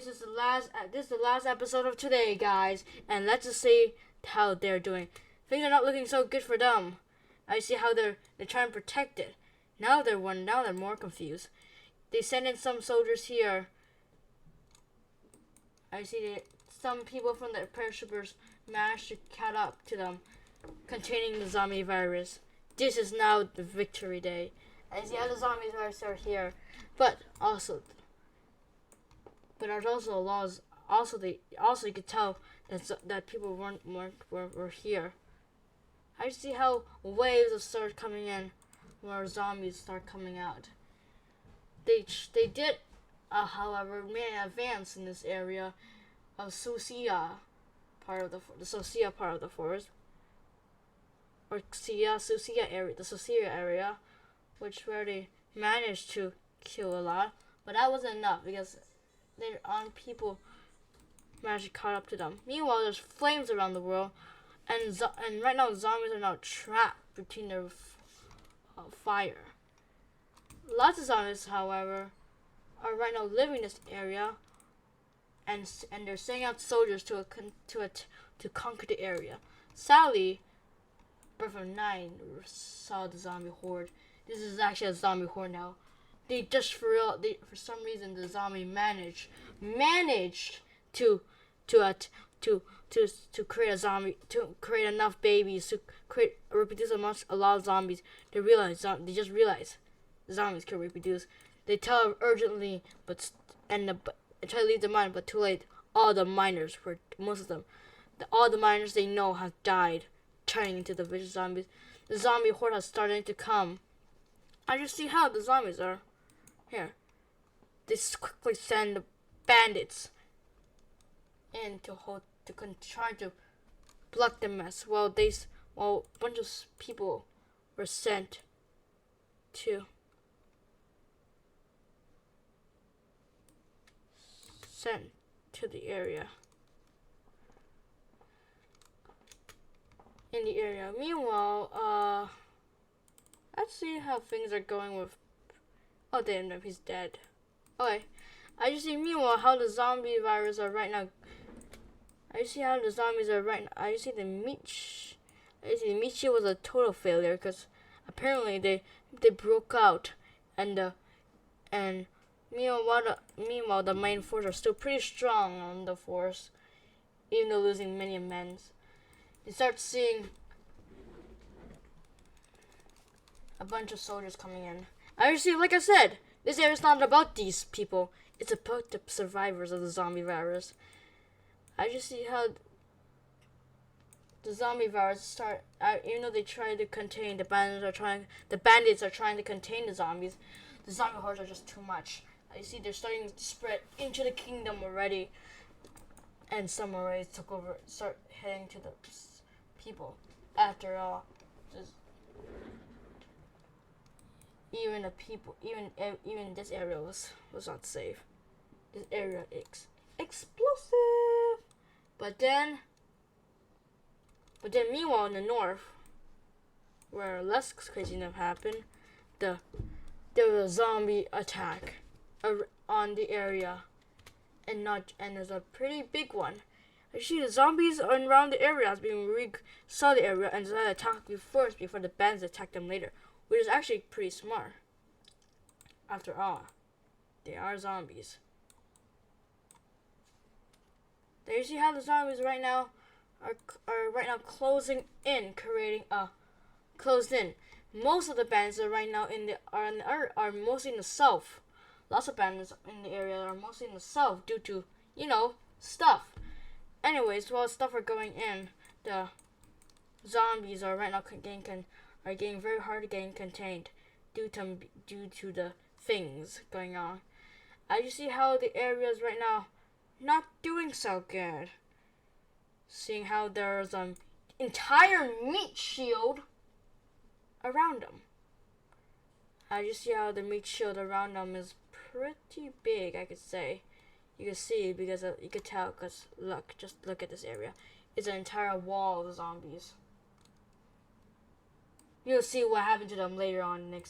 This is the last episode of today, guys, and let's just see how they're doing. Things are not looking so good for them. I see how they're trying to protect it. Now they're more confused. They send in some soldiers here. I see that some people from the paratroopers managed to catch up to them, containing the zombie virus. This is now the victory day. I see how the zombie virus are here, but there's also laws. Also, you could tell that people were here. I see how waves of start coming in, where zombies start coming out. They did, however, made an advance in this area of Sosia, part of the Sosia part of the forest, or Sosia area, the Sosia area, where they managed to kill a lot, but that wasn't enough because their own people managed to caught up to them. Meanwhile, there's flames around the world, and right now zombies are now trapped between their fire. Lots of zombies, however, are right now living in this area, and they're sending out soldiers to conquer the area. Sadly, Birth of 9 saw the zombie horde. This is actually a zombie horde now. They just for some reason the zombie managed to create enough babies to reproduce amongst a lot of zombies. They just realized zombies can reproduce. They tell them urgently, try to leave them on, but too late. All the miners, most of them, all the miners they know have died, turning into the vicious zombies. The zombie horde has started to come. I just see how the zombies are here. They quickly send the bandits in to try to block the mess. While a bunch of people were sent to the area. In the area. Meanwhile, let's see how things are going with. Oh damn, he's dead. Okay. I just see meanwhile how the zombie virus are right now. I see how the zombies are right now. I see the meat shield was a total failure because apparently they broke out, and meanwhile the main force are still pretty strong on the force, even though losing many men. You start seeing a bunch of soldiers coming in. I see, like I said, this area is not about these people. It's about the survivors of the zombie virus. I just see how the zombie virus start. Even though they try to contain the bandits are trying to contain the zombies. The zombie hordes are just too much. I see they're starting to spread into the kingdom already, and some already start heading to the people. After all, even this area was not safe. This area is explosive. But then meanwhile in the north, where less crazy enough happened, there was a zombie attack on the area, and there's a pretty big one. Actually, the zombies around the area saw the area and decided to attack you first before the bandits attack them later, which is actually pretty smart. After all, they are zombies. There you see how the zombies right now are closing in, creating a closed in. Most of the bandits are right now are mostly in the south. Lots of bandits in the area are mostly in the south due to stuff. Anyways, while stuff are going in, the zombies are right now getting very hard to get contained due to the things going on. I just see how the areas right now not doing so good. Seeing how there's an entire meat shield around them. I just see how the meat shield around them is pretty big, I could say. You can see because you could tell because just look at this area. It's an entire wall of zombies. You'll see what happened to them later on next.